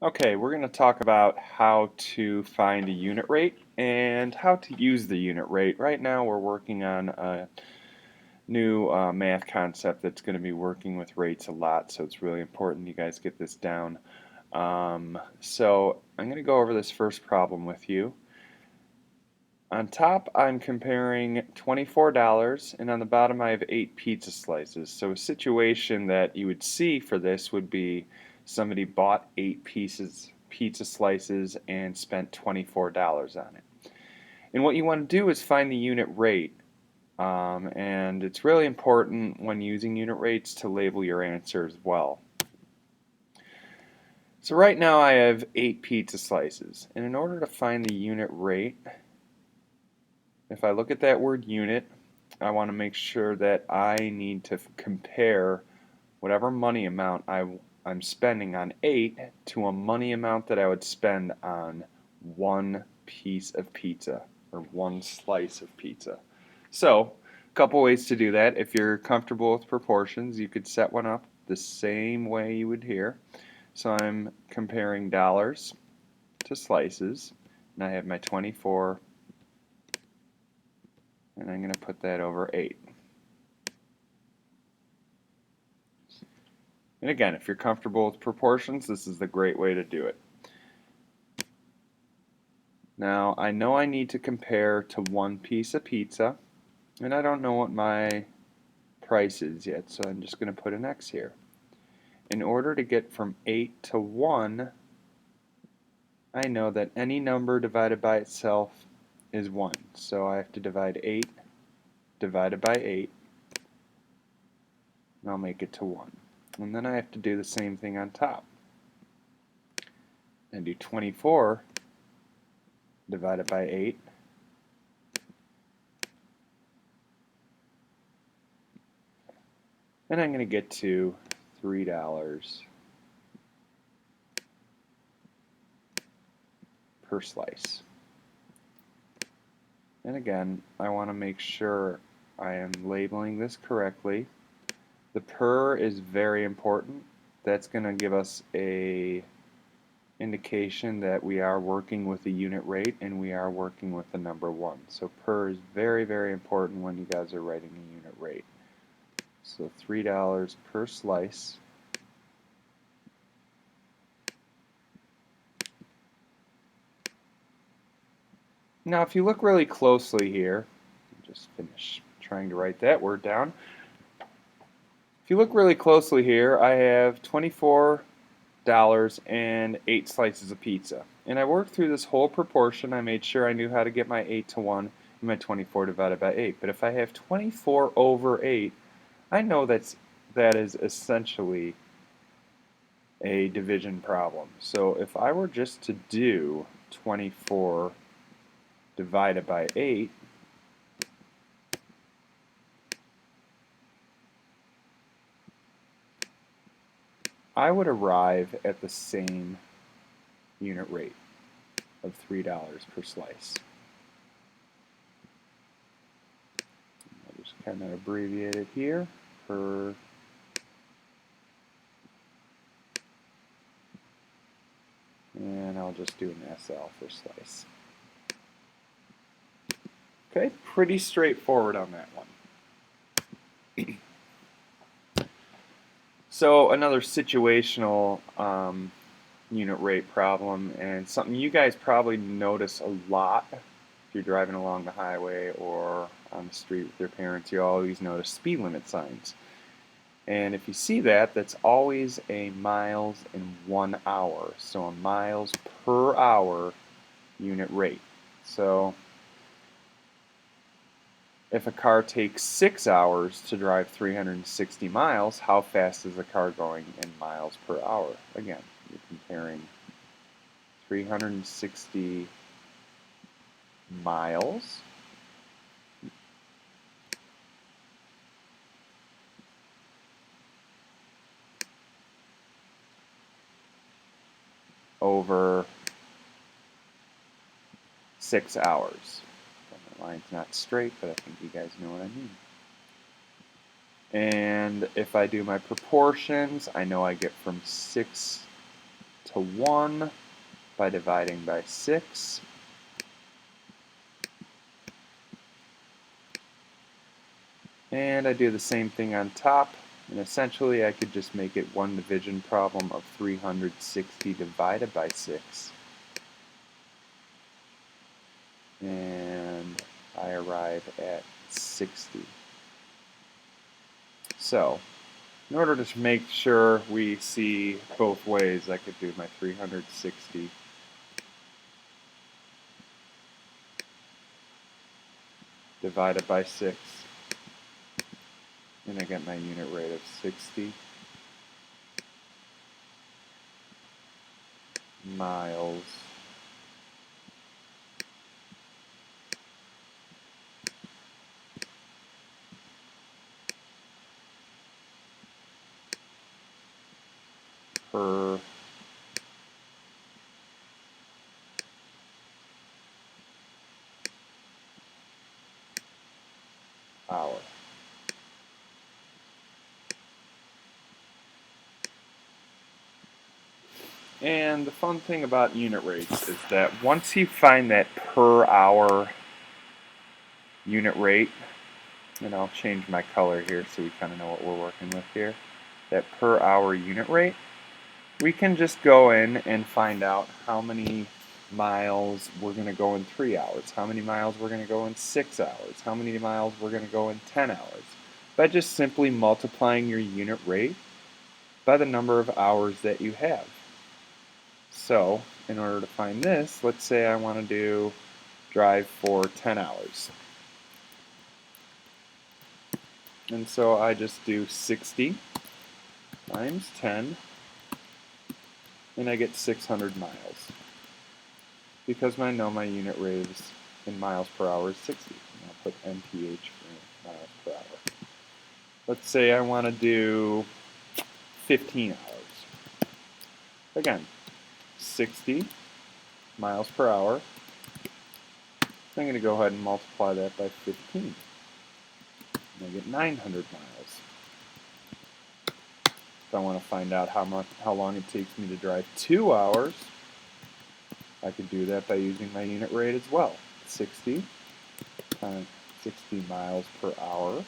Okay, we're going to talk about how to find a unit rate and how to use the unit rate. Right now we're working on a new math concept that's going to be working with rates a lot, so it's really important you guys get this down. So I'm going to go over this first problem with you. On top I'm comparing $24 and on the bottom I have 8 pizza slices. So a situation that you would see for this would be somebody bought 8 pizza slices and spent $24 on it. And what you want to do is find the unit rate. And it's really important when using unit rates to label your answer as well. So right now I have 8 pizza slices, and in order to find the unit rate, if I look at that word unit, I want to make sure that I need to compare whatever money amount I'm spending on 8 to a money amount that I would spend on one piece of pizza or one slice of pizza. So, a couple ways to do that. If you're comfortable with proportions, you could set one up the same way you would here. So I'm comparing dollars to slices, and I have my 24, and I'm going to put that over 8. And again, if you're comfortable with proportions, this is the great way to do it. Now, I know I need to compare to one piece of pizza, and I don't know what my price is yet, so I'm just going to put an X here. In order to get from 8 to 1, I know that any number divided by itself is 1. So I have to divide 8 divided by 8, and I'll make it to 1. And then I have to do the same thing on top. And do 24 divided by 8. And I'm going to get to $3 per slice. And again, I want to make sure I am labeling this correctly. The per is very important. That's going to give us a indication that we are working with the unit rate and we are working with the number 1. So per is very, very important when you guys are writing a unit rate. So $3 per slice. Now if you look really closely here, just finish trying to write that word down. If you look really closely here, I have $24 and 8 slices of pizza. And I worked through this whole proportion. I made sure I knew how to get my 8 to 1 and my 24 divided by 8. But if I have 24 over 8, I know that is essentially a division problem. So if I were just to do 24 divided by 8, I would arrive at the same unit rate of $3 per slice. I'll just kind of abbreviate it here per and I'll just do an SL for slice. Okay, pretty straightforward on that one. So another situational unit rate problem, and something you guys probably notice a lot if you're driving along the highway or on the street with your parents. You always notice speed limit signs. And if you see that, that's always a miles in 1 hour. So a miles per hour unit rate. So if a car takes 6 hours to drive 360 miles, how fast is the car going in miles per hour? Again, you're comparing 360 miles over 6 hours. The line's not straight, but I think you guys know what I mean. And if I do my proportions, I know I get from 6 to to 1 by dividing by 6. And I do the same thing on top, and essentially I could just make it one division problem of 360 divided by 6. And I arrive at 60. So, in order to make sure we see both ways, I could do my 360 divided by 6. And I get my unit rate of 60 miles per hour. And the fun thing about unit rates is that once you find that per hour unit rate, and I'll change my color here so we kind of know what we're working with here, that per hour unit rate, we can just go in and find out how many miles we're going to go in 3 hours, how many miles we're going to go in 6 hours, how many miles we're going to go in 10 hours, by just simply multiplying your unit rate by the number of hours that you have. So, in order to find this, let's say I want to drive for 10 hours. And so I just do 60 times 10, and I get 600 miles. Because I know my unit rate is in miles per hour is 60. And I'll put MPH for miles per hour. Let's say I want to do 15 hours. Again, 60 miles per hour. I'm going to go ahead and multiply that by 15. And I get 900 miles. If I want to find out how long it takes me to drive 2 hours, I could do that by using my unit rate as well. 60 times 60 miles per hour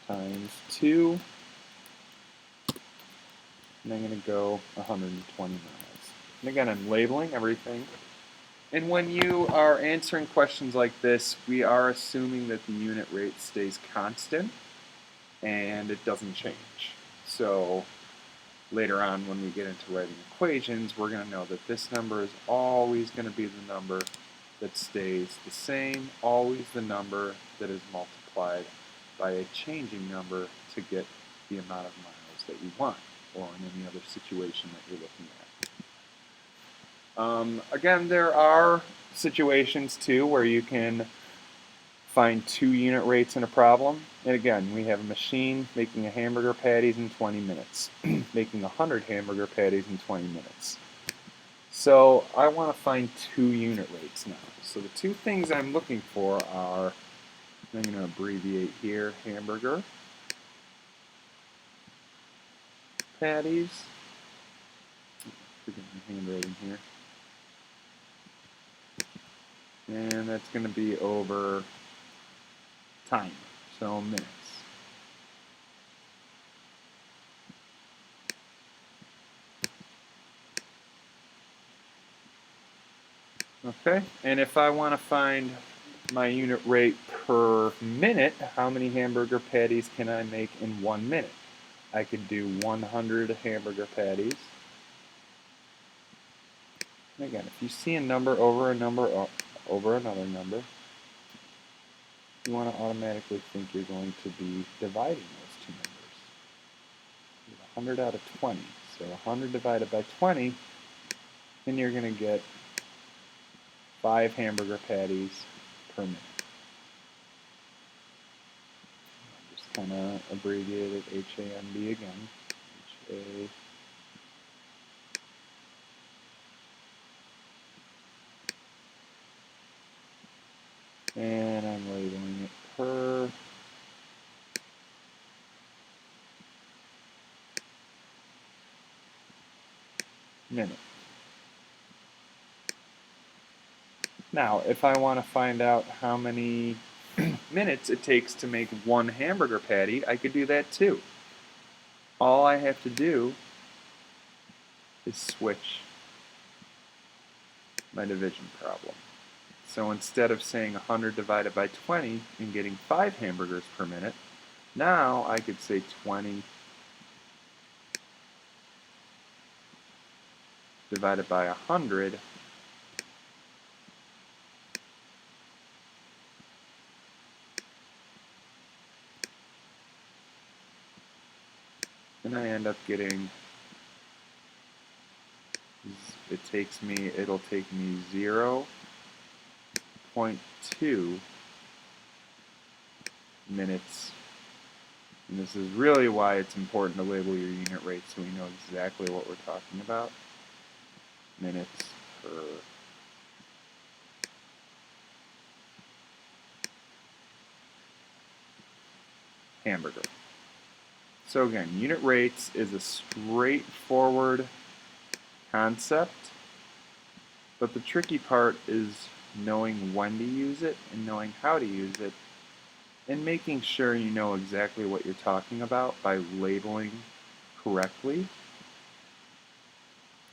times 2, and I'm going to go 120 miles. And again, I'm labeling everything. And when you are answering questions like this, we are assuming that the unit rate stays constant and it doesn't change. So later on when we get into writing equations, we're going to know that this number is always going to be the number that stays the same, always the number that is multiplied by a changing number to get the amount of miles that you want, or in any other situation that you're looking at. Again, there are situations too where you can find 2 unit rates in a problem. And again, we have a machine making a hamburger patties in 20 minutes, making 100 hamburger patties in 20 minutes. So I want to find 2 unit rates now. So the 2 things I'm looking for are, I'm going to abbreviate here, hamburger patties. Forget my handwriting here. And that's going to be over time, so minutes. Okay, and if I want to find my unit rate per minute, how many hamburger patties can I make in 1 minute? I could do 100 hamburger patties. And again, if you see a number over another number, you want to automatically think you're going to be dividing those 2 numbers. 100 out of 20. So 100 divided by 20, then you're going to get 5 hamburger patties per minute. Just kind of abbreviated HAMB again. HA. And I'm labeling it per. minute. Now, if I want to find out how many minutes it takes to make one hamburger patty, I could do that too. All I have to do is switch my division problem. So instead of saying 100 divided by 20 and getting 5 hamburgers per minute, now I could say 20 divided by 100 and I end up getting, it'll take me 0.2 minutes. And this is really why it's important to label your unit rate so we know exactly what we're talking about. Minutes per hamburger. So again, unit rates is a straightforward concept, but the tricky part is knowing when to use it and knowing how to use it and making sure you know exactly what you're talking about by labeling correctly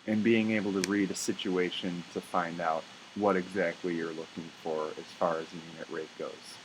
and being able to read a situation to find out what exactly you're looking for as far as the unit rate goes.